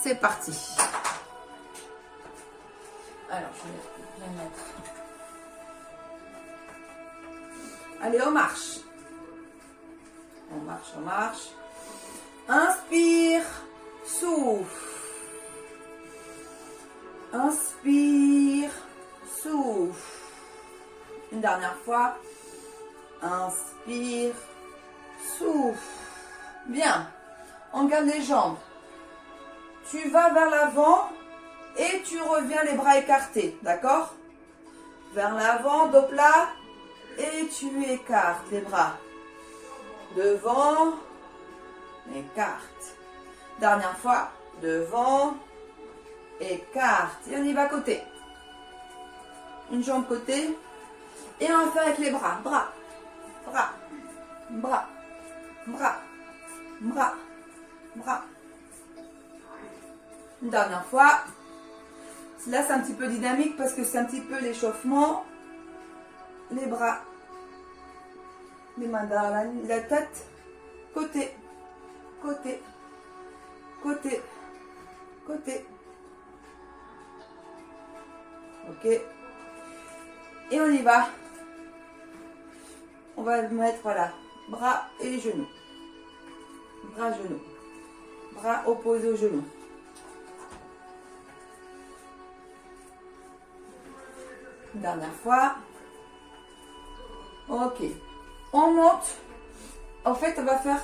C'est parti. Alors, je vais bien mettre. Allez, on marche. On marche, on marche. Inspire, souffle. Inspire, souffle. Une dernière fois. Inspire, souffle. Bien. On garde les jambes. Tu vas vers l'avant et tu reviens les bras écartés. D'accord? Vers l'avant, dos plat. Et tu écartes les bras. Devant. Écarte. Dernière fois. Devant. Écarte. Et on y va côté. Une jambe côté. Et on va faire avec les bras. Bras. Bras. Bras. Bras. Bras. Bras. Une dernière fois. Là, c'est un petit peu dynamique parce que c'est un petit peu l'échauffement. Les bras. Les mains dans la tête. Côté. Côté. Côté. Côté. Ok. Et on y va. On va mettre, voilà, bras et genoux. Bras, genoux. Bras opposés aux genoux. Dernière fois. Ok. On monte. En fait, on va faire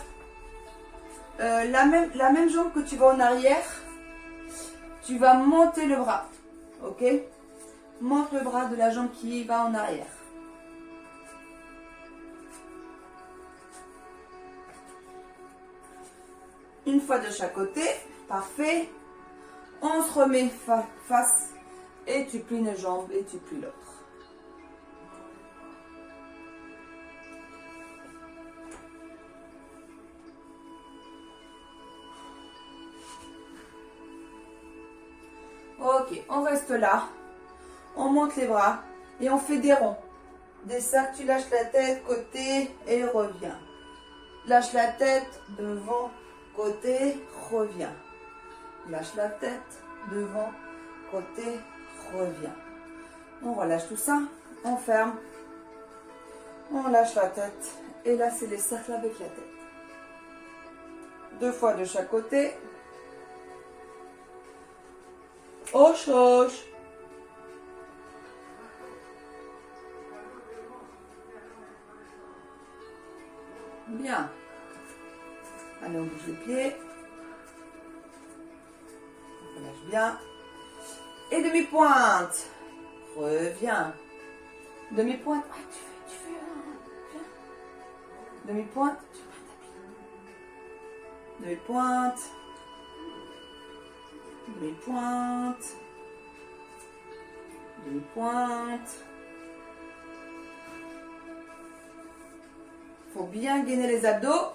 la même jambe que tu vas en arrière. Tu vas monter le bras. Ok? Monte le bras de la jambe qui va en arrière. Une fois de chaque côté. Parfait. On se remet face. Et tu plies une jambe et tu plies l'autre. Ok, on reste là. On monte les bras et on fait des ronds. Des cercles, tu lâches la tête, côté et reviens. Lâche la tête, devant, côté, reviens. Lâche la tête, devant, côté, reviens. On relâche tout ça, on ferme. On lâche la tête. Et là, c'est les cercles avec la tête. 2 fois de chaque côté. Hoche, hoche. Bien. Allez, on bouge les pieds. On relâche bien. Et demi-pointe. Reviens. Demi-pointe. Ah, tu fais. Viens. Demi-pointe. Demi-pointe. Demi-pointe. Demi-pointe. Faut bien gainer les abdos.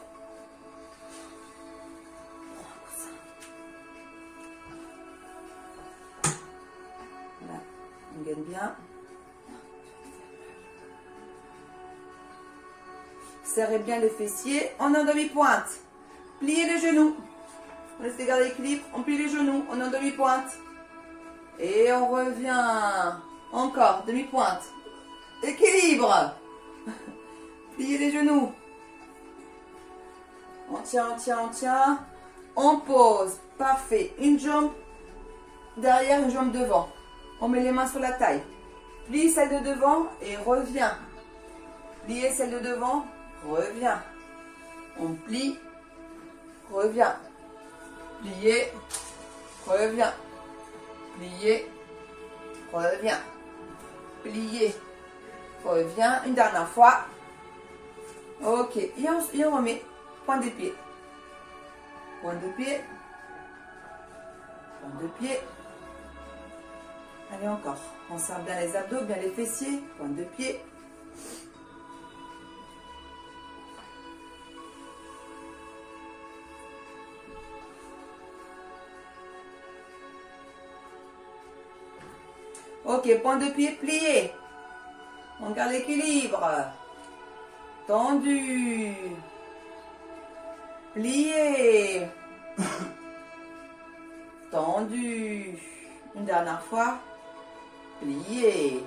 Voilà, on gaine bien. Serrez bien les fessiers. On est en demi-pointe. Pliez les genoux. On laisse garder l'équilibre. On plie les genoux. On est en demi-pointe. Et on revient. Encore, demi-pointe. Équilibre. Pliez les genoux. On tient, on tient, on tient. On pose. Parfait. Une jambe derrière, une jambe devant. On met les mains sur la taille. Plie celle de devant et reviens. Pliez celle de devant. Reviens. On plie. Reviens. Pliez. Reviens. Pliez. Reviens. Pliez. Reviens. Une dernière fois. Ok. Et on remet. Pointe des pieds. Pointe de pied. Pointe de pied. Allez, encore. On serre bien les abdos, bien les fessiers. Pointe de pied. Ok, pointe de pied plié. On garde l'équilibre. Tendu. Plié. tendu. Une dernière fois. Plié.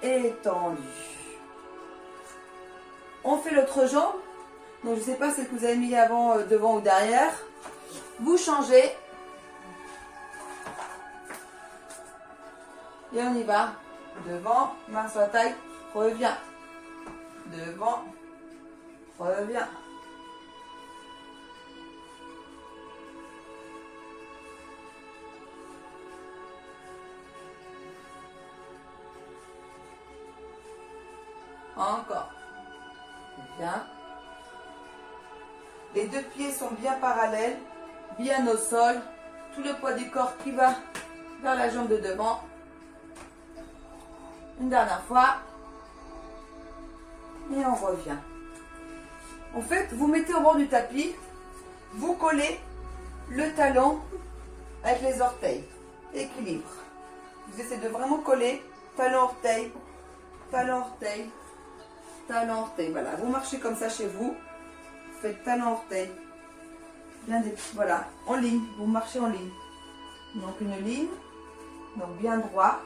Étendu. On fait l'autre jambe. Donc je ne sais pas celle que vous avez mis avant, devant ou derrière. Vous changez. Et on y va. Devant, main sur la taille, reviens. Devant, reviens. Encore. Bien. Les deux pieds sont bien parallèles, bien au sol. Tout le poids du corps qui va vers la jambe de devant. Une dernière fois. Et on revient. En fait, vous mettez au bord du tapis. Vous collez le talon avec les orteils. Équilibre. Vous essayez de vraiment coller talon-orteil, talon-orteil, talon-orteil. Voilà, vous marchez comme ça chez vous. Vous faites talon-orteil. Voilà, en ligne. Vous marchez en ligne. Donc une ligne. Donc bien droit.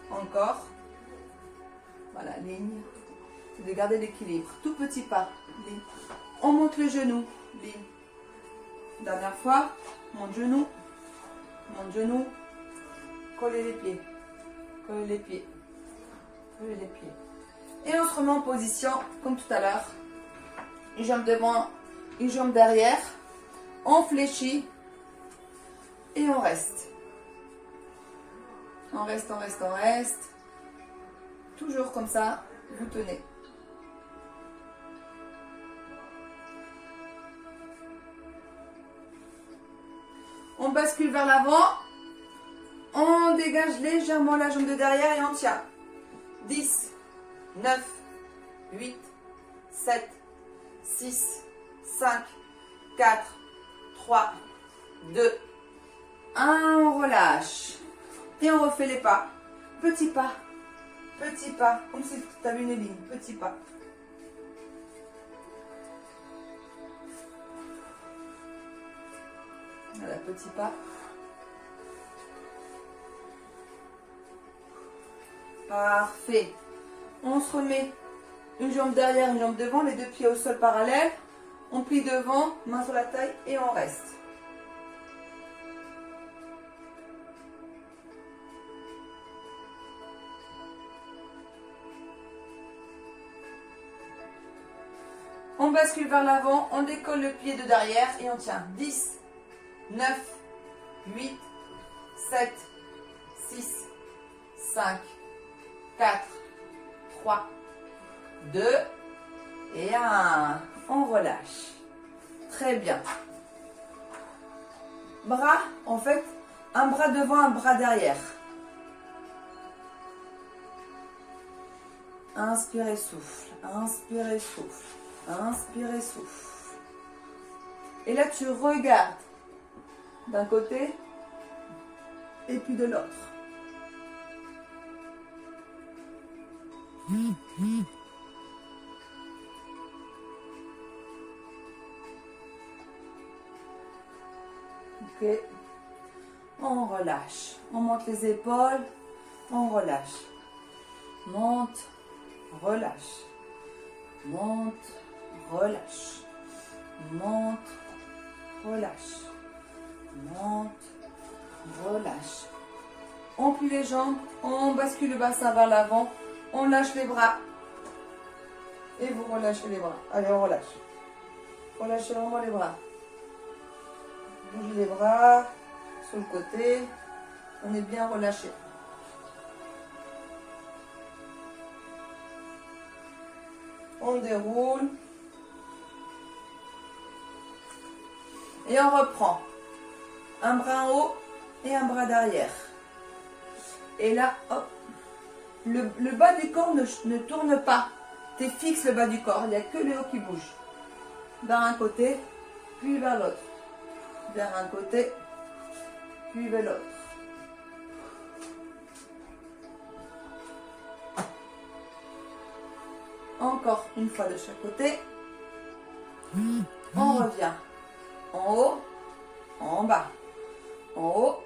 Encore. Voilà, ligne. C'est de garder l'équilibre. Tout petit pas. Ligne. On monte le genou. Ligne. Dernière fois. Monte genou. Monte genou. Collez les pieds. Collez les pieds. Collez les pieds. Et on se remet en position comme tout à l'heure. Une jambe devant, une jambe derrière. On fléchit. Et on reste. On reste, on reste, on reste. Toujours comme ça, vous tenez. On bascule vers l'avant. On dégage légèrement la jambe de derrière et on tient. 10, 9, 8, 7, 6, 5, 4, 3, 2, 1. On relâche. Et on refait les pas. Petit pas. Petit pas. Comme si tu avais une ligne. Petit pas. Voilà, petit pas. Parfait. On se remet une jambe derrière, une jambe devant, les deux pieds au sol parallèles. On plie devant, main sur la taille et on reste. On bascule vers l'avant, on décolle le pied de derrière et on tient. 10, 9, 8, 7, 6, 5, 4, 3, 2 et 1. On relâche. Très bien. Bras, en fait, un bras devant, un bras derrière. Inspirez, souffle. Inspirez, souffle. Inspirez, souffle. Et là, tu regardes d'un côté et puis de l'autre. Ok. On relâche. On monte les épaules. On relâche. Monte. Relâche. Monte. Relâche. Monte. Relâche. Monte. Relâche. On plie les jambes. On bascule le bassin vers l'avant. On lâche les bras. Et vous relâchez les bras. Allez, on relâche. Relâchez vraiment les bras. Bougez les bras sur le côté. On est bien relâché. On déroule. Et on reprend. Un bras en haut et un bras derrière. Et là, hop. Le bas du corps ne tourne pas. Tu es fixe le bas du corps. Il n'y a que le haut qui bouge. Vers un côté, puis vers l'autre. Vers un côté, puis vers l'autre. Encore une fois de chaque côté. On revient. En haut, en bas. En haut,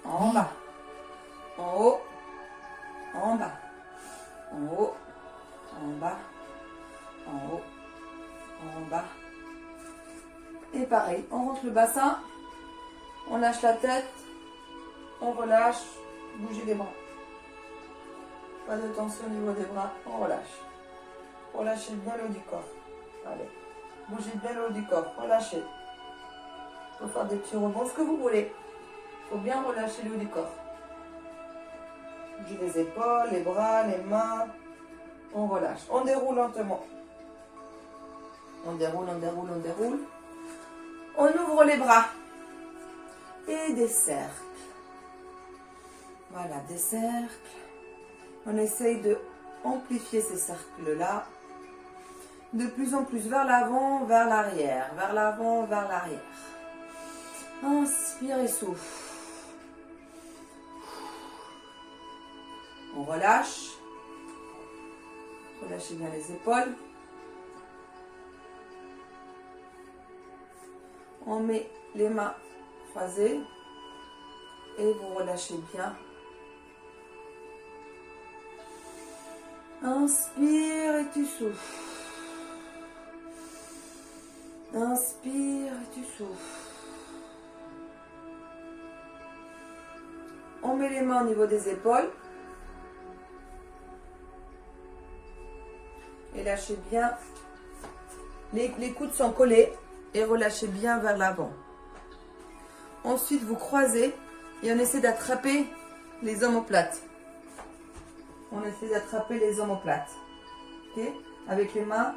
en bas. En haut, en bas. En haut, en bas. En haut, en bas. Et pareil, on rentre le bassin. On lâche la tête. On relâche. Bougez les bras. Pas de tension au niveau des bras. On relâche. Relâchez bien le haut du corps. Allez. Bougez bien le haut du corps. Relâchez. Il faut faire des petits rebonds, ce que vous voulez. Il faut bien relâcher le haut du corps. Bougez les épaules, les bras, les mains. On relâche. On déroule lentement. On déroule, on déroule, on déroule. On ouvre les bras. Et des cercles. Voilà, des cercles. On essaye de amplifier ces cercles-là. De plus en plus vers l'avant, vers l'arrière. Vers l'avant, vers l'arrière. Inspire et souffle. On relâche. Relâchez bien les épaules. On met les mains croisées. Et vous relâchez bien. Inspire et tu souffles. Inspire et tu souffles. On met les mains au niveau des épaules. Et lâchez bien. Les coudes sont collés. Et relâchez bien vers l'avant. Ensuite, vous croisez. Et on essaie d'attraper les omoplates. On essaie d'attraper les omoplates. Ok? Avec les mains,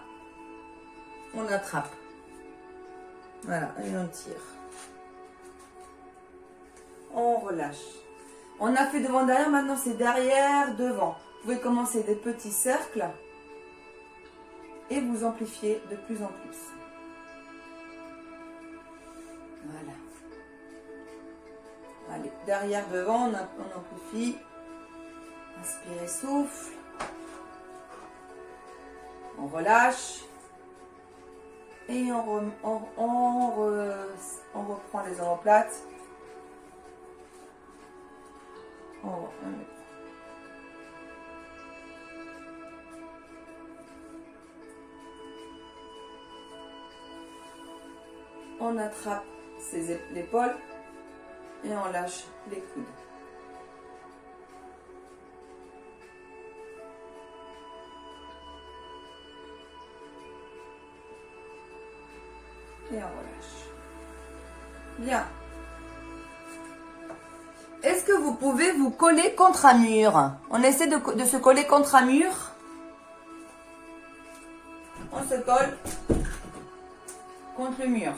on attrape. Voilà, et on tire. On relâche. On a fait devant, derrière, maintenant c'est derrière, devant. Vous pouvez commencer des petits cercles et vous amplifiez de plus en plus. Voilà. Allez, derrière, devant, on amplifie. Inspirez, souffle. On relâche. Et on reprend les omoplates. On attrape l'épaule et on lâche les coudes. Et on relâche. Bien. Est-ce que vous pouvez vous coller contre un mur? On essaie de se coller contre un mur. On se colle contre le mur.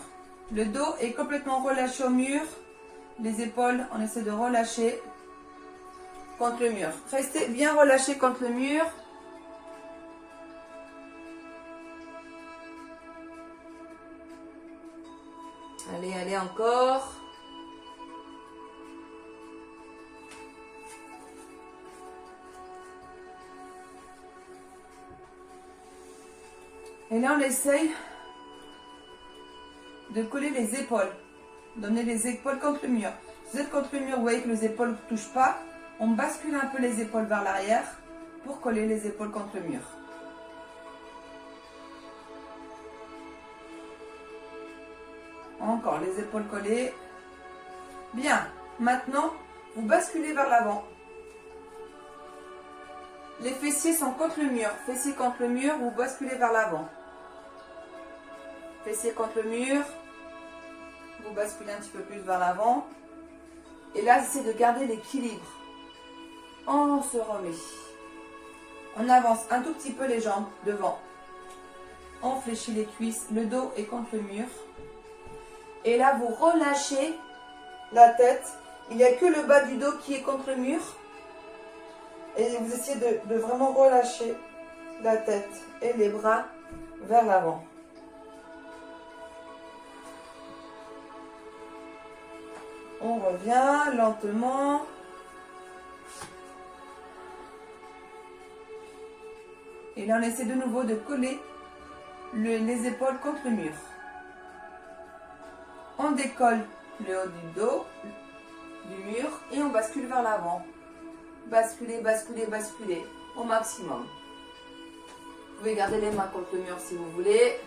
Le dos est complètement relâché au mur. Les épaules, on essaie de relâcher contre le mur. Restez bien relâché contre le mur. Allez, allez encore. Et là, on essaye de coller les épaules. Donner les épaules contre le mur. Si vous êtes contre le mur, vous voyez que les épaules ne touchent pas. On bascule un peu les épaules vers l'arrière pour coller les épaules contre le mur. Encore les épaules collées. Bien. Maintenant, vous basculez vers l'avant. Les fessiers sont contre le mur. Fessiers contre le mur, vous basculez vers l'avant. Fessiers contre le mur. Vous basculez un petit peu plus vers l'avant. Et là, c'est de garder l'équilibre. On se remet. On avance un tout petit peu les jambes devant. On fléchit les cuisses. Le dos est contre le mur. Et là, vous relâchez la tête. Il n'y a que le bas du dos qui est contre le mur. Et vous essayez de vraiment relâcher la tête et les bras vers l'avant. On revient lentement. Et là, on essaie de nouveau de coller les épaules contre le mur. On décolle le haut du dos, du mur, et on bascule vers l'avant. Basculer, basculer, basculer, au maximum. Vous pouvez garder les mains contre le mur si vous voulez.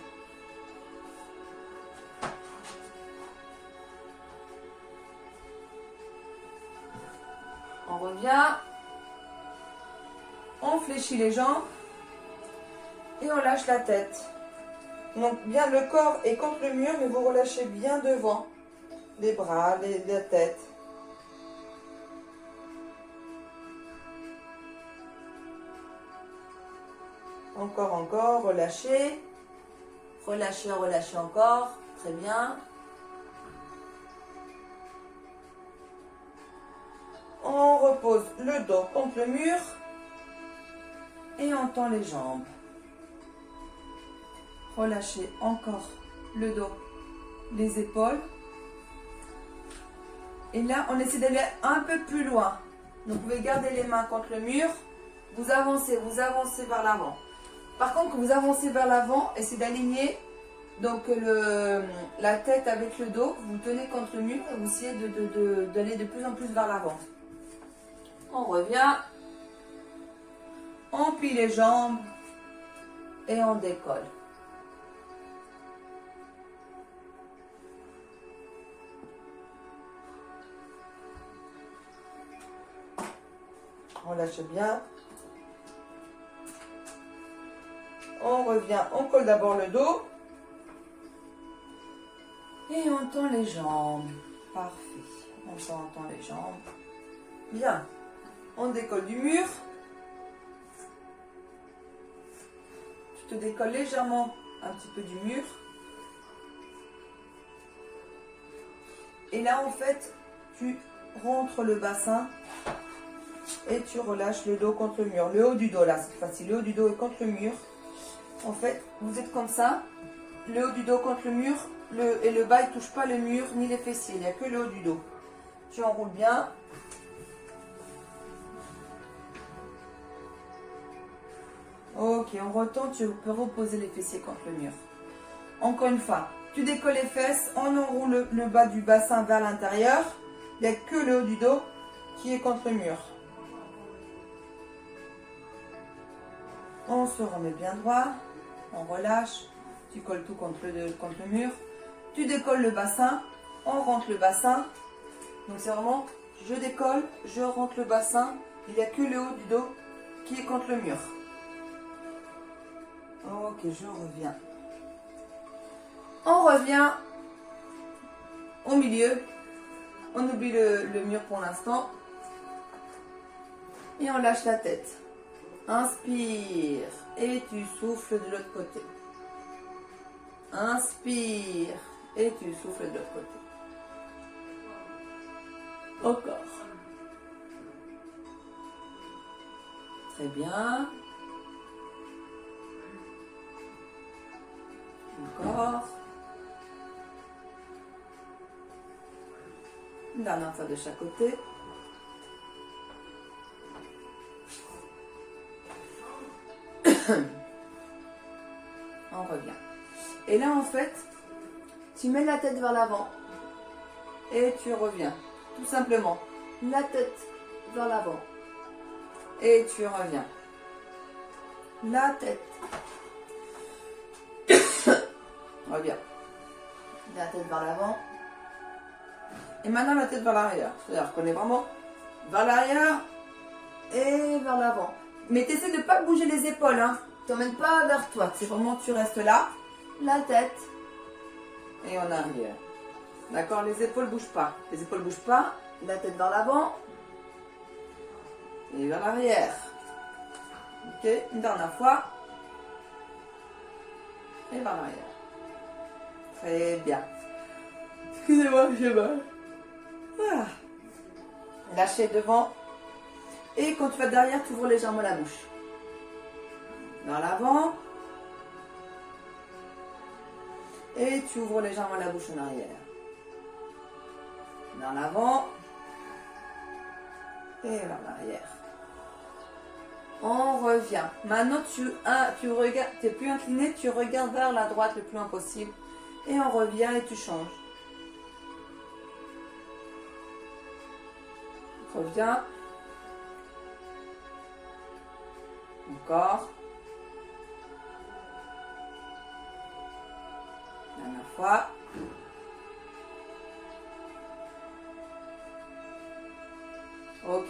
On revient. On fléchit les jambes. Et on lâche la tête. Donc bien le corps est contre le mur, mais vous relâchez bien devant. Les bras, la tête. Encore, relâchez. Relâchez, relâchez encore. Très bien. On repose le dos contre le mur. Et on tend les jambes. Relâchez encore le dos, les épaules. Et là, on essaie d'aller un peu plus loin. Donc, vous pouvez garder les mains contre le mur. Vous avancez vers l'avant. Par contre, quand vous avancez vers l'avant, essayez d'aligner donc la tête avec le dos. Vous tenez contre le mur et vous essayez d'aller de plus en plus vers l'avant. On revient. On plie les jambes et on décolle. On lâche bien. On revient, on colle d'abord le dos. Et on tend les jambes. Parfait. On tend les jambes. Bien. On décolle du mur. Tu te décolles légèrement un petit peu du mur. Et là, en fait, tu rentres le bassin. Et tu relâches le dos contre le mur. Le haut du dos, là, cette fois-ci. Le haut du dos est contre le mur. En fait, vous êtes comme ça. Le haut du dos contre le mur. Et le bas, il ne touche pas le mur ni les fessiers. Il n'y a que le haut du dos. Tu enroules bien. Ok, on retend. Tu peux reposer les fessiers contre le mur. Encore une fois. Tu décolles les fesses. On enroule le bas du bassin vers l'intérieur. Il n'y a que le haut du dos qui est contre le mur. On se remet bien droit, on relâche, tu colles tout contre le mur, tu décolles le bassin, on rentre le bassin. Donc c'est vraiment, je décolle, je rentre le bassin, il n'y a que le haut du dos qui est contre le mur. Ok, je reviens. On revient au milieu, on oublie le mur pour l'instant et on lâche la tête. Inspire et tu souffles de l'autre côté. Inspire et tu souffles de l'autre côté. Encore. Très bien. Encore. Une dernière fois de chaque côté. On revient. Et là, en fait, tu mets la tête vers l'avant et tu reviens. Tout simplement. La tête vers l'avant et tu reviens. La tête. Reviens. La tête vers l'avant. Et maintenant, la tête vers l'arrière. C'est-à-dire qu'on est vraiment vers l'arrière et vers l'avant. Mais tu essaies de ne pas bouger les épaules. Hein. Tu n'emmènes pas vers toi. C'est vraiment, tu restes là. La tête. Et en arrière. D'accord? Les épaules ne bougent pas. Les épaules ne bougent pas. La tête vers l'avant. Et vers l'arrière. Ok? Une dernière fois. Et vers l'arrière. Très bien. Excusez-moi, j'ai mal. Voilà. Lâchez devant. Et quand tu vas derrière, tu ouvres légèrement la bouche. Vers l'avant. Et tu ouvres légèrement la bouche en arrière. Vers l'avant. Et vers l'arrière. On revient. Maintenant, tu regardes, tu n'es plus incliné, tu regardes vers la droite le plus loin possible. Et on revient et tu changes. Reviens. Encore. Dernière fois. Ok.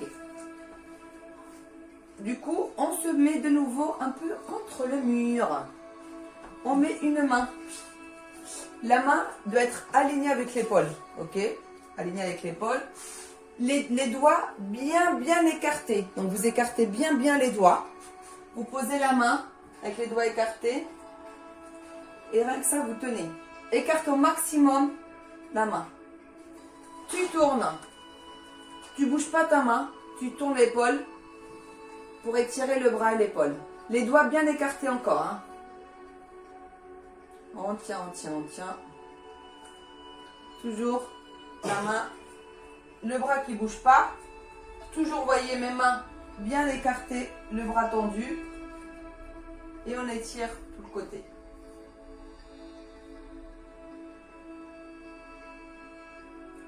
Du coup, on se met de nouveau un peu contre le mur. On met une main. La main doit être alignée avec l'épaule. Ok? Alignée avec l'épaule. Les doigts bien écartés. Donc vous écartez bien les doigts. Vous posez la main avec les doigts écartés. Et rien que ça, vous tenez. Écarte au maximum la main. Tu tournes. Tu bouges pas ta main. Tu tournes l'épaule pour étirer le bras et l'épaule. Les doigts bien écartés encore. Hein. On tient. Toujours la main. Le bras qui ne bouge pas. Toujours, voyez mes mains bien écartées, le bras tendu. Et on étire tout le côté.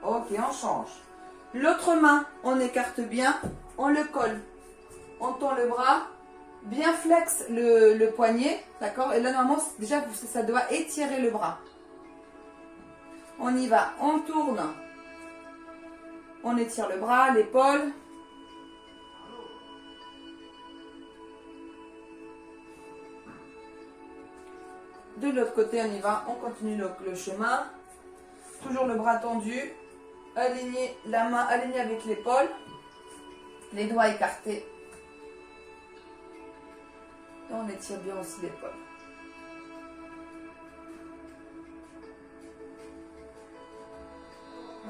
Ok, on change. L'autre main, on écarte bien, on le colle. On tend le bras, bien flex le poignet, d'accord? Et là, normalement, déjà, ça doit étirer le bras. On y va, on tourne. On étire le bras, l'épaule. De l'autre côté, on y va, on continue le chemin. Toujours le bras tendu. Aligner la main alignée avec l'épaule. Les doigts écartés. Et on étire bien aussi l'épaule.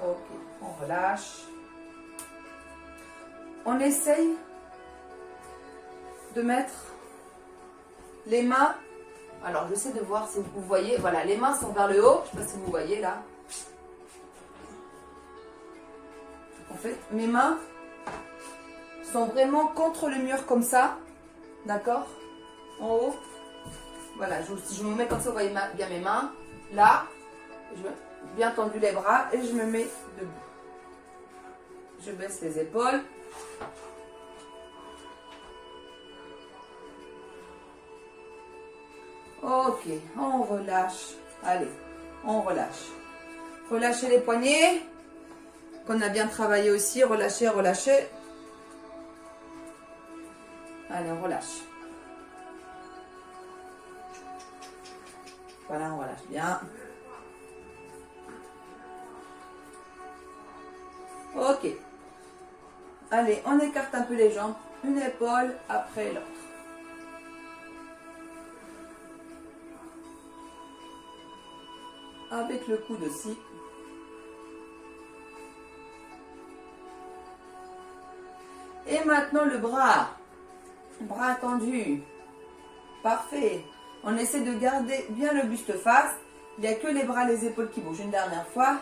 Ok, on relâche. On essaye de mettre les mains. Alors, j'essaie de voir si vous voyez. Voilà, les mains sont vers le haut. Je ne sais pas si vous voyez là. En fait, mes mains sont vraiment contre le mur comme ça. D'accord? En haut. Voilà, je me mets comme ça, vous voyez bien mes mains. Là, bien tendu les bras et je me mets debout. Je baisse les épaules. Ok, on relâche. Allez, on relâche. Relâchez les poignets. Qu'on a bien travaillé aussi. Relâchez. Allez, on relâche. Voilà, on relâche bien. Ok. Allez, on écarte un peu les jambes. Une épaule après l'autre. Avec le coude aussi. Et maintenant le bras. Bras tendu. Parfait. On essaie de garder bien le buste face. Il n'y a que les bras, les épaules qui bougent. Une dernière fois.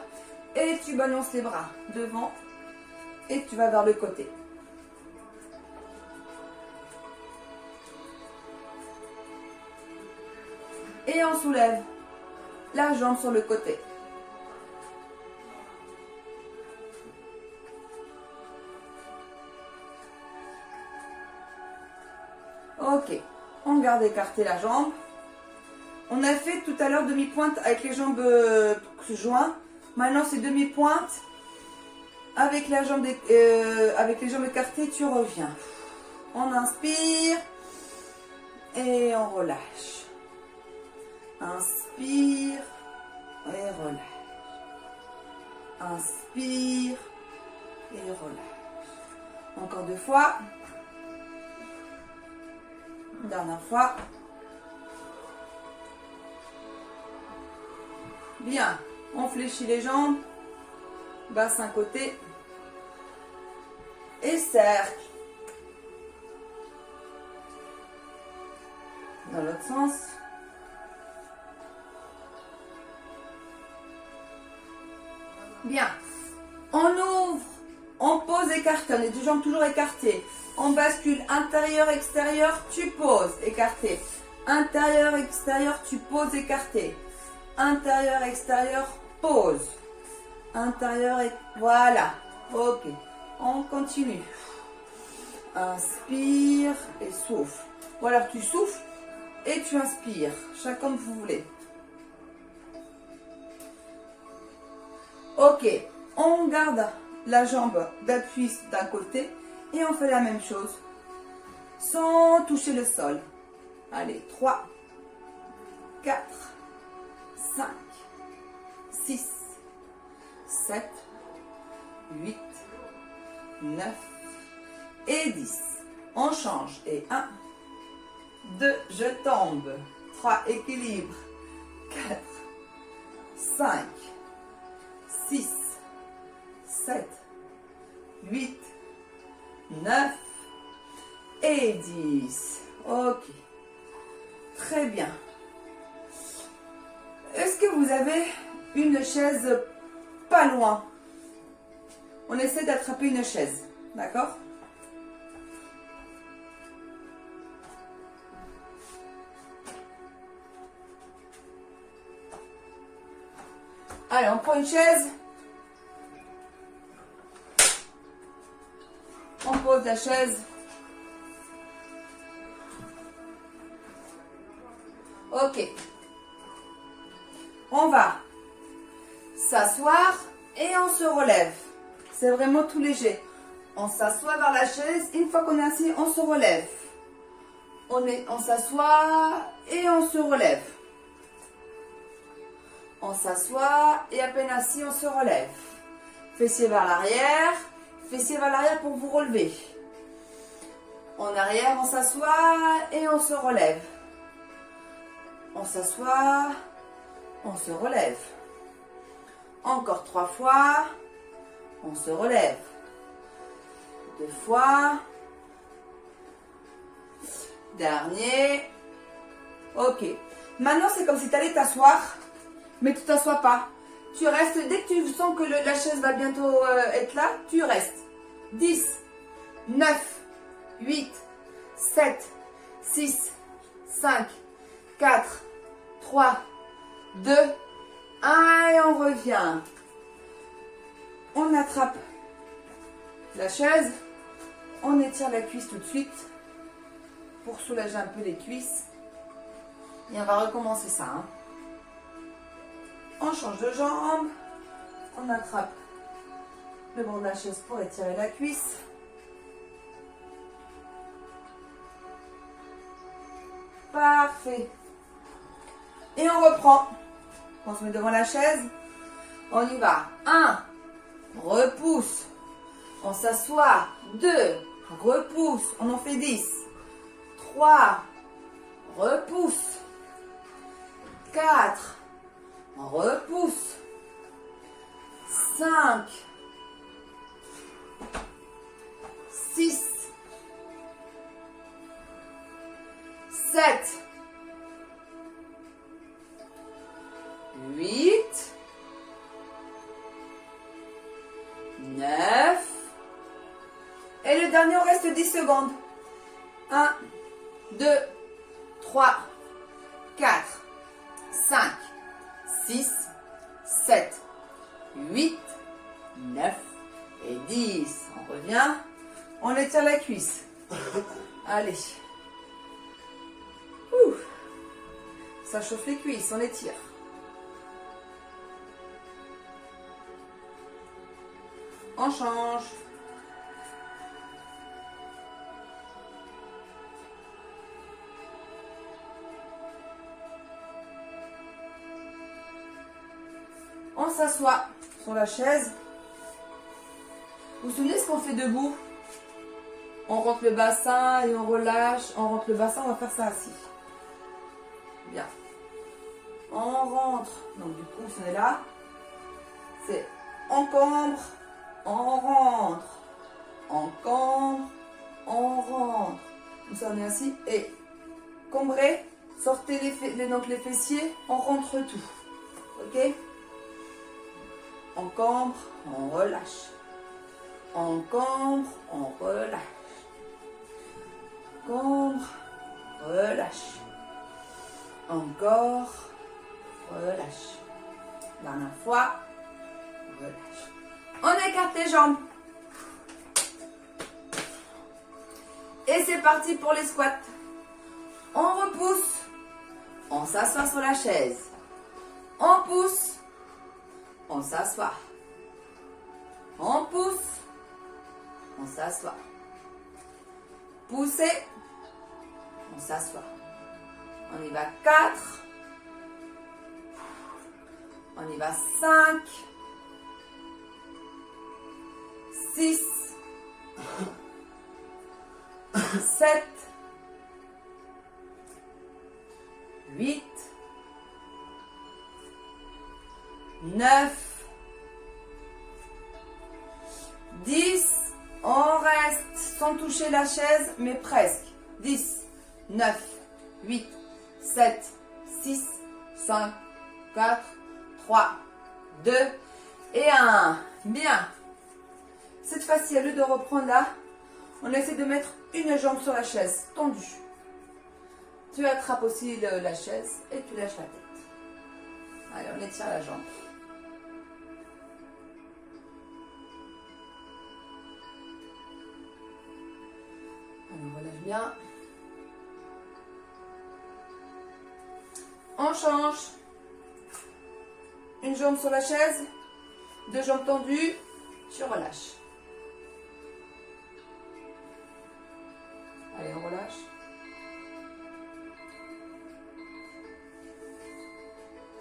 Et tu balances les bras devant. Et tu vas vers le côté. Et on soulève la jambe sur le côté. Ok, on garde écarté la jambe. On a fait tout à l'heure demi-pointe avec les jambes jointes. Maintenant c'est demi-pointe avec les jambes écartées. Tu reviens. On inspire et on relâche. Inspire et relâche. Inspire et relâche. Encore 2 fois. Une dernière fois. Bien. On fléchit les jambes. Bassin côté. Et cercle. Dans l'autre sens. Bien. On ouvre. On pose écarté. On est deux jambes toujours écartées. On bascule intérieur, extérieur, tu poses, écarté. Intérieur, extérieur, tu poses, écarté. Intérieur, extérieur, pose. Intérieur, voilà. Ok. On continue. Inspire et souffle. Ou alors tu souffles et tu inspires. Chacun comme vous voulez. Ok. On garde la jambe d'appui d'un côté et on fait la même chose sans toucher le sol. Allez, 3, 4, 5, 6, 7, 8, 9 et 10. On change. Et 1, 2, je tombe. 3, équilibre. 4, 5, 6, 7, 8, 9 et 10. Ok. Très bien. Est-ce que vous avez une chaise pas loin? On essaie d'attraper une chaise. D'accord? Allez, on prend une chaise. On pose la chaise. Ok. On va s'asseoir et on se relève. C'est vraiment tout léger. On s'assoit vers la chaise. Une fois qu'on est assis, on se relève. On s'assoit et on se relève. On s'assoit et à peine assis, on se relève. Fessiers vers l'arrière. Fessiers vers l'arrière pour vous relever. En arrière, on s'assoit et on se relève. On s'assoit, on se relève. Encore 3 fois, on se relève. 2 fois. Dernier. Ok. Maintenant, c'est comme si tu allais t'asseoir, mais tu ne t'assois pas. Tu restes, dès que tu sens que la chaise va bientôt être là, tu restes. 10, 9, 8, 7, 6, 5, 4, 3, 2, 1 et on revient. On attrape la chaise, on étire la cuisse tout de suite pour soulager un peu les cuisses. Et on va recommencer ça. Hein. On change de jambe, on attrape le bord de la chaise pour étirer la cuisse. Parfait. Et on reprend. On se met devant la chaise. On y va. 1. Repousse. On s'assoit. 2. Repousse. On en fait 10. 3. Repousse. 4. Repousse. 5. 6. 7. 8. 9. Et le dernier, on reste 10 secondes. 1, 2, 3, 4, 5, 6, 7, 8, 9 et 10. On revient. On étire la cuisse. Allez. Ouh. Ça chauffe les cuisses, on étire. On change. On s'assoit sur la chaise. Vous vous souvenez ce qu'on fait debout? On rentre le bassin et on relâche. On rentre le bassin, on va faire ça assis. Bien. On rentre. Donc du coup, on est là. C'est encombre, on rentre. Encombre, on rentre. Comme ça, on est assis. Et cambrez, sortez donc les fessiers, on rentre tout. Ok? Encombre, on relâche. Encombre, on relâche. Encombre, relâche. Encore, relâche. Dernière fois, relâche. On écarte les jambes. Et c'est parti pour les squats. On repousse. On s'assoit sur la chaise. On pousse. On s'assoit. On pousse. On s'assoit. Poussez. On s'assoit. On y va 4. On y va 5. 6. 7. 8. 9. 10. On reste sans toucher la chaise, mais presque. 10, 9, 8, 7, 6, 5, 4, 3, 2 et 1. Bien. Cette fois-ci, au lieu de reprendre là, on essaie de mettre une jambe sur la chaise, tendue. Tu attrapes aussi la chaise et tu lâches la tête. Allez, on étire la jambe. On relève bien. On change. Une jambe sur la chaise, 2 jambes tendues, tu relâches. Allez, on relâche.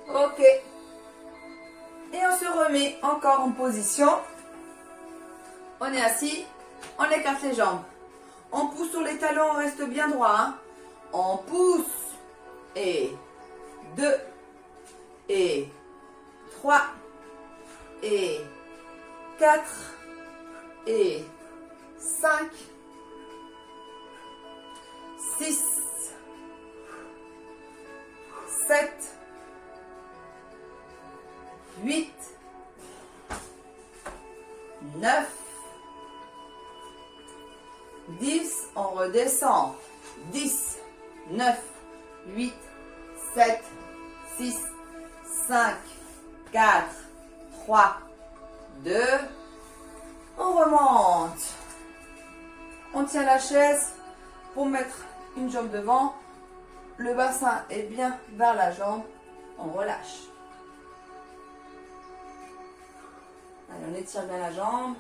Ok. Et on se remet encore en position. On est assis, on écarte les jambes. On pousse sur les talons, on reste bien droit. Hein. On pousse. Et 2. Et 3. Et 4. Et 5. 6. 7. 8. 9. 10, on redescend. 10, 9, 8, 7, 6, 5, 4, 3, 2. On remonte. On tient la chaise pour mettre une jambe devant. Le bassin est bien vers la jambe. On relâche. Allez, on étire bien la jambe.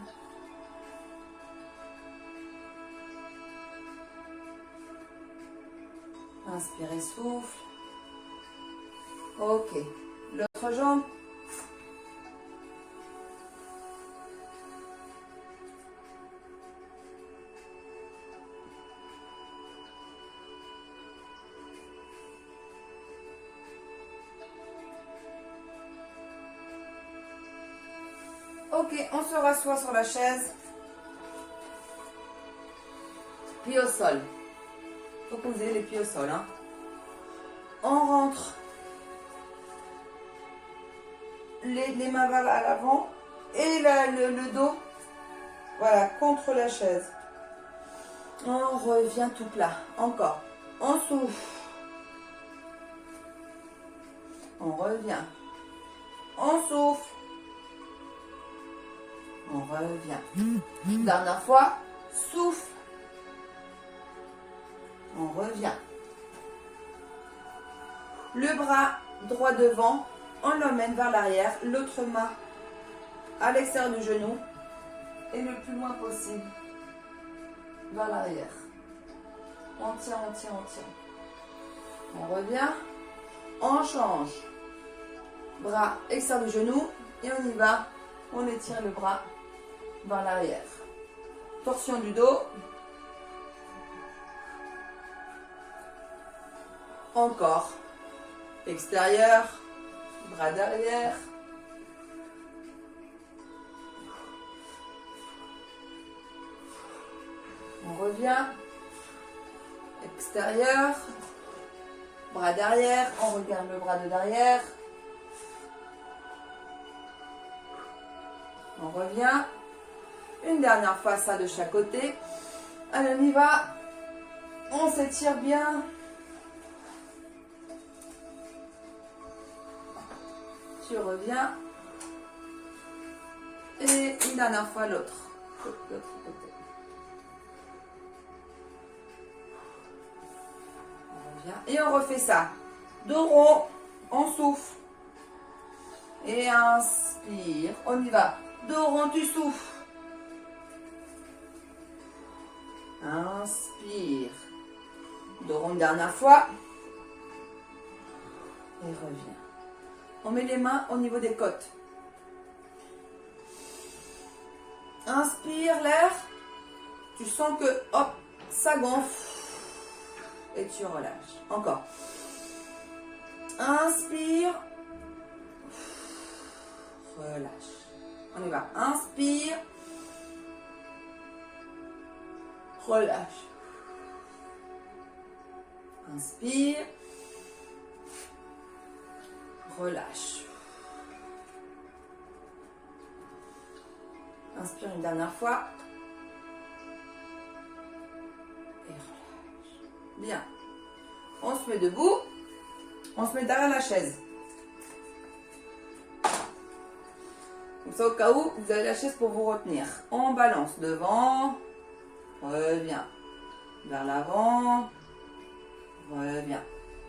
Inspirez, souffle. Ok. L'autre jambe. Ok, on se rassoit sur la chaise. Puis au sol. Faut poser les pieds au sol. Hein. On rentre les mains vers à l'avant et le dos, voilà, contre la chaise. On revient tout plat. Encore. On souffle. On revient. On souffle. On revient. Dernière fois. Souffle. On revient. Le bras droit devant, on l'emmène vers l'arrière. L'autre main à l'extérieur du genou et le plus loin possible vers l'arrière. On tient, on tient, on tient. On revient. On change. Bras extérieur du genou et on y va. On étire le bras vers l'arrière. Torsion du dos. Encore. Extérieur. Bras derrière. On revient. Extérieur. Bras derrière. On regarde le bras de derrière. On revient. Une dernière fois ça de chaque côté. Allez, on y va. On s'étire bien. Tu reviens. Et une dernière fois l'autre côté. revient. Et on refait ça. Dos rond, on souffle. Et inspire. On y va. Dos rond, tu souffles. Inspire. Dos rond, dernière fois. Et reviens. On met les mains au niveau des côtes. Inspire l'air. Tu sens que, hop, ça gonfle. Et tu relâches. Encore. Inspire. Relâche. On y va. Inspire. Relâche. Inspire. Relâche. Inspire une dernière fois. Et relâche. Bien. On se met debout. On se met derrière la chaise. Comme ça, au cas où, vous avez la chaise pour vous retenir. On balance devant. Reviens. Vers l'avant. Reviens.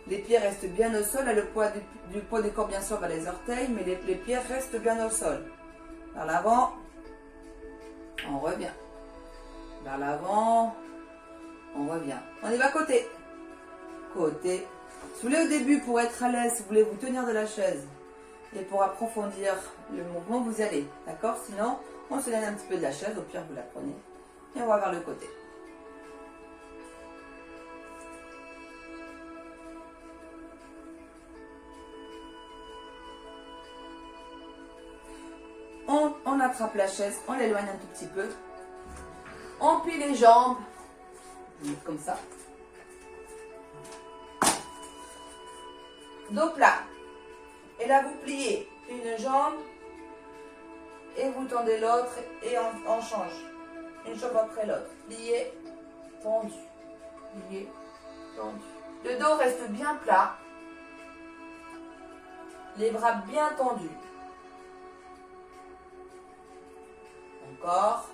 Les pieds restent bien au sol. Le poids du poids du corps, bien sûr, va les orteils. Mais les pieds restent bien au sol. Vers l'avant. On revient. Vers l'avant. On revient. On y va côté. Côté. Si vous voulez au début, pour être à l'aise, si vous voulez vous tenir de la chaise et pour approfondir le mouvement, vous y allez. D'accord? Sinon, on se donne un petit peu de la chaise. Au pire, vous la prenez. Et on va vers le côté. On attrape la chaise, on l'éloigne un tout petit peu. On plie les jambes. Comme ça. Dos plat. Et là, vous pliez une jambe et vous tendez l'autre et on change. Une jambe après l'autre. Plié, tendu. Plié, tendu. Le dos reste bien plat. Les bras bien tendus. Encore.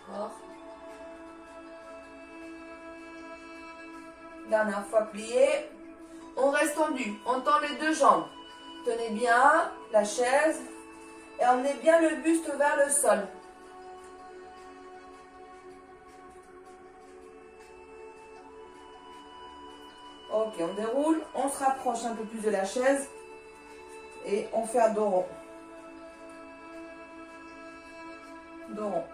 Encore. Dernière fois plié. On reste tendu. On tend les deux jambes. Tenez bien la chaise et emmenez bien le buste vers le sol. Ok, on déroule. On se rapproche un peu plus de la chaise. Et on fait un dos rond. Dos rond.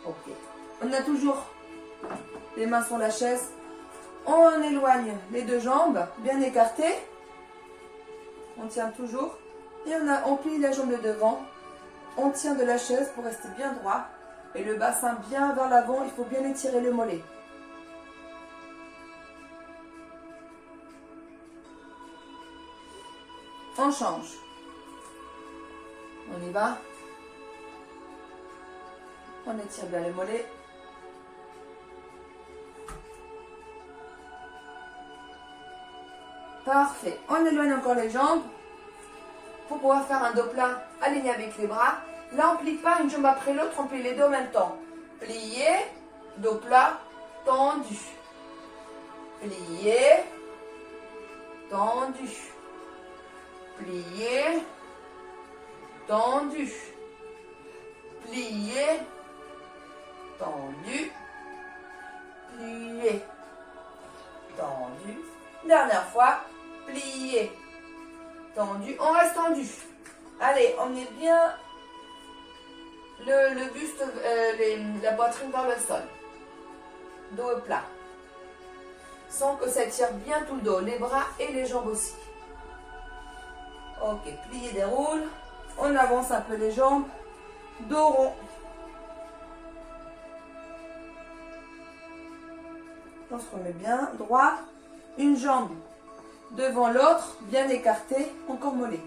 Ok. On a toujours les mains sur la chaise. On éloigne les deux jambes, bien écartées. On tient toujours. Et on plie la jambe de devant. On tient de la chaise pour rester bien droit. Et le bassin bien vers l'avant. Il faut bien étirer le mollet. On change. On y va. On étire bien les mollets. Parfait. On éloigne encore les jambes pour pouvoir faire un dos plat aligné avec les bras. Là, on ne plie pas une jambe après l'autre, on plie les deux en même temps. Plié, dos plat, tendu. Plié, tendu. Plié, tendu. Plié, tendu. Plié, tendu. Dernière fois, plié, tendu. On reste tendu. Allez, on est bien le buste, la poitrine vers le sol. Dos plat. Sans que ça tire bien tout le dos, les bras et les jambes aussi. Ok, plié, déroule. On avance un peu les jambes. Dos rond. On se remet bien droit. Une jambe devant l'autre, bien écartée, encore mollet.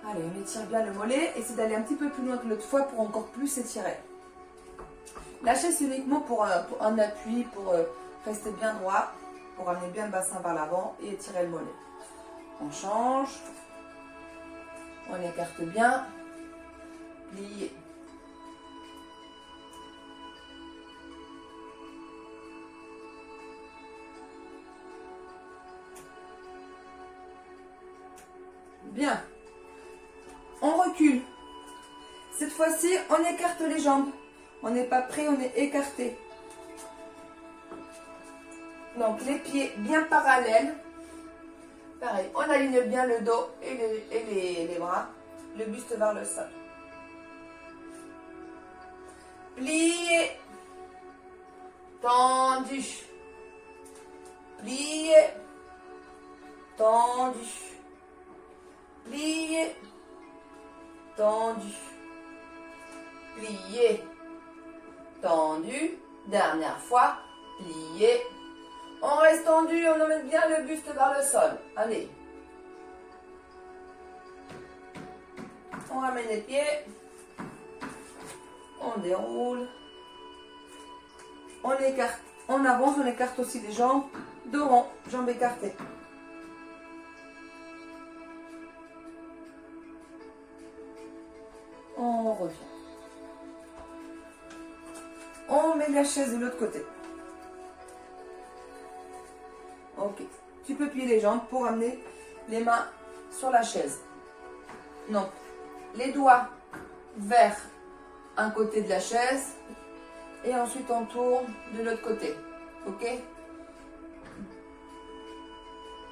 Allez, on étire bien le mollet. Essayez d'aller un petit peu plus loin que l'autre fois pour encore plus étirer. La chaise, c'est uniquement pour un appui, pour rester bien droit, pour amener bien le bassin vers l'avant et étirer le mollet. On change. On écarte bien. plié. Bien. On recule. Cette fois-ci, on écarte les jambes. On n'est pas prêt, on est écarté. Donc, les pieds bien parallèles. Pareil, on aligne bien le dos et les bras. Le buste vers le sol. Plié. Tendu. Plié. Tendu. Plié. Tendu. Plié. Tendu. Dernière fois. Plié. On reste tendu, on emmène bien le buste vers le sol. Allez. On ramène les pieds. On déroule. On écarte. On avance, on écarte aussi les jambes. Dos rond, jambes écartées. On revient. On met la chaise de l'autre côté. Ok. Tu peux plier les jambes pour amener les mains sur la chaise. Donc, les doigts vers un côté de la chaise et ensuite on tourne de l'autre côté. Ok?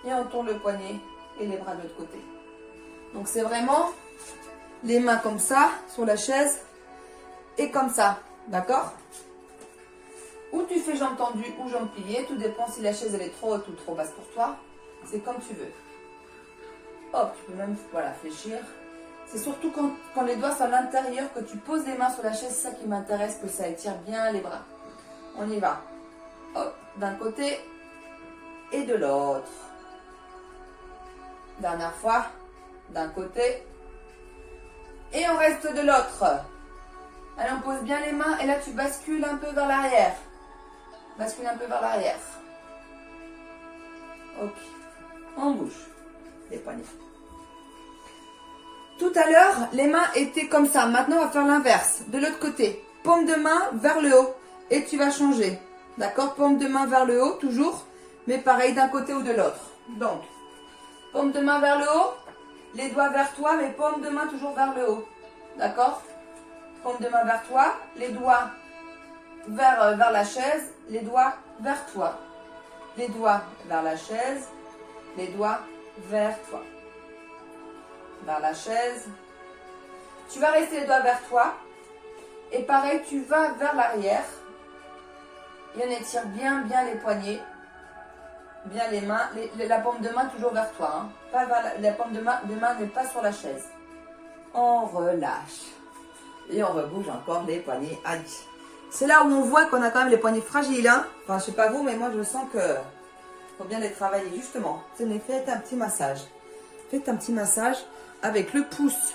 Et on tourne le poignet et les bras de l'autre côté. Donc, c'est vraiment les mains comme ça sur la chaise et comme ça. D'accord? Ou tu fais jambes tendues ou jambes pliées, tout dépend si la chaise elle est trop haute ou trop basse pour toi. C'est comme tu veux. Hop, tu peux même voilà, fléchir. C'est surtout quand les doigts sont à l'intérieur que tu poses les mains sur la chaise, c'est ça qui m'intéresse, que ça étire bien les bras. On y va. Hop, d'un côté et de l'autre. Dernière fois, d'un côté et on reste de l'autre. Allez, on pose bien les mains et là tu bascules un peu vers l'arrière. Bascule un peu vers l'arrière. Ok. On bouge. Les poignets. Tout à l'heure, les mains étaient comme ça. Maintenant, on va faire l'inverse. De l'autre côté. Paume de main vers le haut. Et tu vas changer. D'accord? Paume de main vers le haut, toujours. Mais pareil d'un côté ou de l'autre. Donc, paume de main vers le haut. Les doigts vers toi, mais paume de main toujours vers le haut. D'accord? Paume de main vers toi. Les doigts vers la chaise, les doigts vers toi. Les doigts vers la chaise, les doigts vers toi. Vers la chaise. Tu vas rester les doigts vers toi. Et pareil, tu vas vers l'arrière. Et on étire bien les poignets. Bien les mains. La paume de main toujours vers toi. Hein. Pas vers la paume de main n'est pas sur la chaise. On relâche. Et on rebouge encore les poignets. Aïe. C'est là où on voit qu'on a quand même les poignets fragiles. Hein. Enfin, je sais pas vous, mais moi, je sens que faut bien les travailler. Justement, tenez, faites un petit massage. Faites un petit massage avec le pouce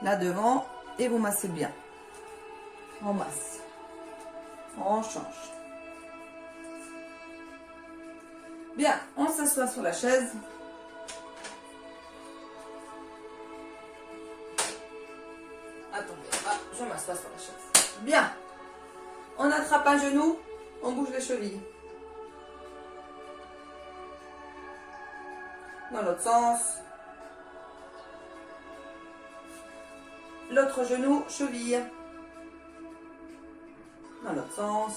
là devant et vous massez bien. On masse. On change. Bien, on s'assoit sur la chaise. Attendez, je m'assois sur la chaise. Bien. On attrape un genou, on bouge les chevilles. Dans l'autre sens. L'autre genou, cheville. Dans l'autre sens.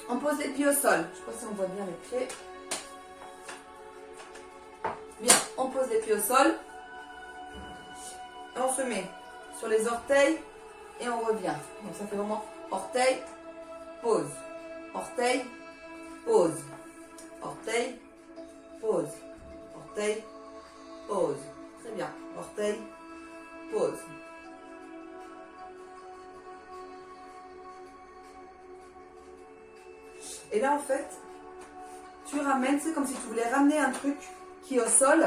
On pose les pieds au sol. Je ne sais pas si on voit bien les pieds. Bien, on pose les pieds au sol. Et on se met sur les orteils et on revient. Donc ça fait vraiment orteil, pause, orteil, pause, orteil, pause, orteil, pause. Très bien. Orteil, pause. Et là en fait, tu ramènes, c'est comme si tu voulais ramener un truc qui est au sol.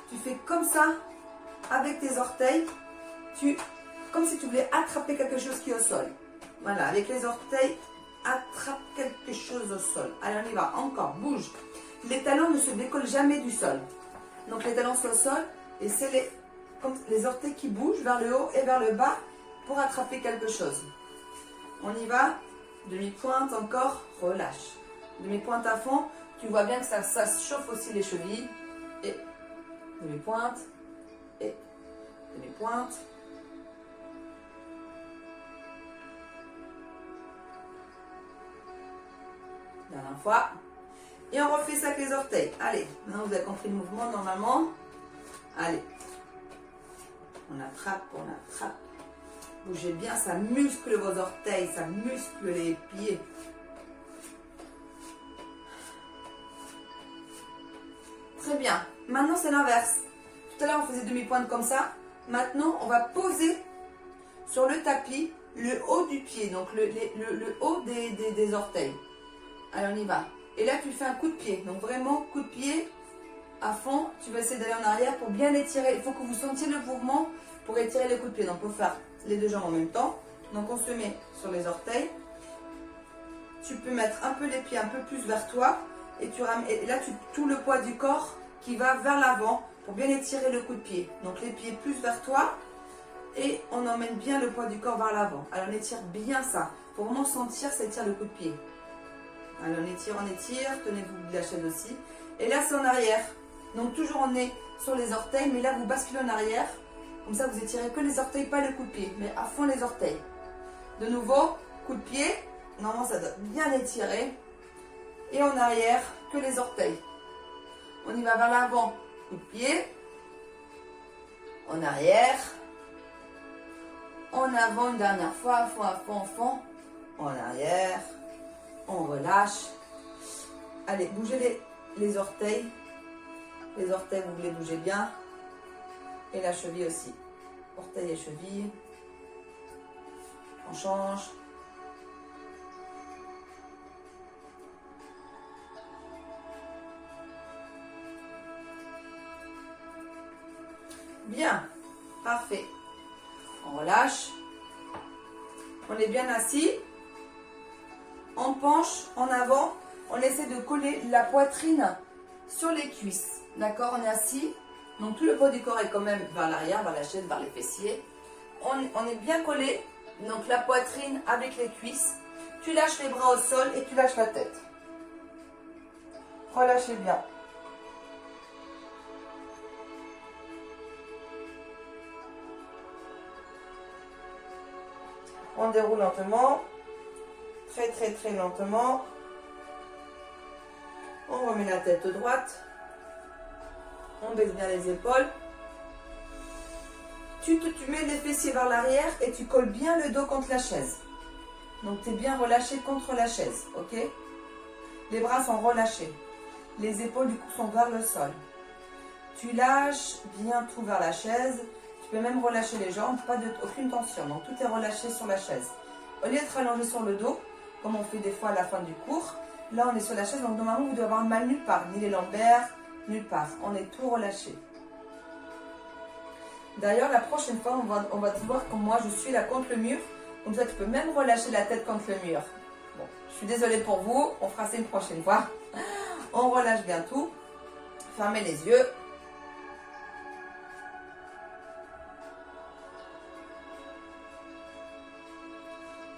Tu fais comme ça avec tes orteils. Comme si tu voulais attraper quelque chose qui est au sol. Voilà, avec les orteils, attrape quelque chose au sol. Allez, on y va, encore, bouge. Les talons ne se décollent jamais du sol. Donc les talons sur le sol et c'est comme les orteils qui bougent vers le haut et vers le bas pour attraper quelque chose. On y va. Demi-pointe encore, relâche. Demi-pointe à fond. Tu vois bien que ça chauffe aussi les chevilles. Et demi-pointe. Et demi-pointe. Dernière fois. Et on refait ça avec les orteils. Allez, maintenant vous avez compris le mouvement normalement. Allez. On attrape, on attrape. Bougez bien, ça muscle vos orteils, ça muscle les pieds. Très bien. Maintenant, c'est l'inverse. Tout à l'heure, on faisait demi-pointe comme ça. Maintenant, on va poser sur le tapis le haut du pied, donc le haut des orteils. Allez, on y va. Et là, tu fais un coup de pied. Donc, vraiment, coup de pied à fond. Tu vas essayer d'aller en arrière pour bien étirer. Il faut que vous sentiez le mouvement pour étirer les coups de pied. Donc, il faut faire les deux jambes en même temps. Donc, on se met sur les orteils. Tu peux mettre un peu les pieds un peu plus vers toi. Et là, tu tout le poids du corps qui va vers l'avant pour bien étirer le coup de pied. Donc, les pieds plus vers toi. Et on emmène bien le poids du corps vers l'avant. Alors, on étire bien ça. Pour vraiment sentir, ça étire le coup de pied. Alors, on étire. Tenez-vous de la chaise aussi. Et là, c'est en arrière. Donc, toujours on est sur les orteils. Mais là, vous basculez en arrière. Comme ça, vous étirez que les orteils, pas le coup de pied. Mais à fond les orteils. De nouveau, coup de pied. Normalement, ça doit bien étirer. Et en arrière, que les orteils. On y va vers l'avant. Coup de pied. En arrière. En avant une dernière fois. À fond, à fond, à fond. En arrière. On relâche. Allez, bougez les orteils. Les orteils, vous les bougez bien. Et la cheville aussi. Orteil et cheville. On change. Bien. Parfait. On relâche. On est bien assis. On penche en avant. On essaie de coller la poitrine sur les cuisses. D'accord? On est assis. Donc tout le poids du corps est quand même vers l'arrière, vers la chaise, vers les fessiers. On est bien collé. Donc la poitrine avec les cuisses. Tu lâches les bras au sol et tu lâches la tête. Relâchez bien. On déroule lentement. Très très très lentement. On remet la tête droite. On baisse bien les épaules. Tu mets les fessiers vers l'arrière et tu colles bien le dos contre la chaise. Donc tu es bien relâché contre la chaise. Ok? Les bras sont relâchés. Les épaules du coup sont vers le sol. Tu lâches bien tout vers la chaise. Tu peux même relâcher les jambes, aucune tension. Donc tout est relâché sur la chaise. Au lieu d'être allongé sur le dos, comme on fait des fois à la fin du cours, là on est sur la chaise, donc normalement vous devez avoir mal nulle part, ni les lombaires, nulle part. On est tout relâché. D'ailleurs, la prochaine fois, on va te voir comme moi, je suis là contre le mur. Comme ça, tu peux même relâcher la tête contre le mur. Bon, je suis désolée pour vous, on fera ça une prochaine fois. On relâche bien tout. Fermez les yeux.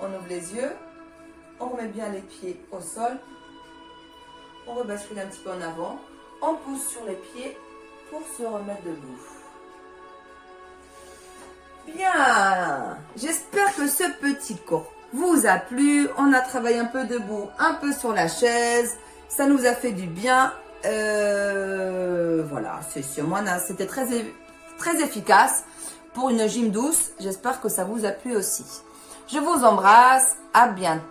On ouvre les yeux. On remet bien les pieds au sol. On rebascule un petit peu en avant. On pousse sur les pieds pour se remettre debout. Bien, j'espère que ce petit cours vous a plu. On a travaillé un peu debout, un peu sur la chaise. Ça nous a fait du bien. Voilà, c'est sur moi. C'était très efficace pour une gym douce. J'espère que ça vous a plu aussi. Je vous embrasse. À bientôt.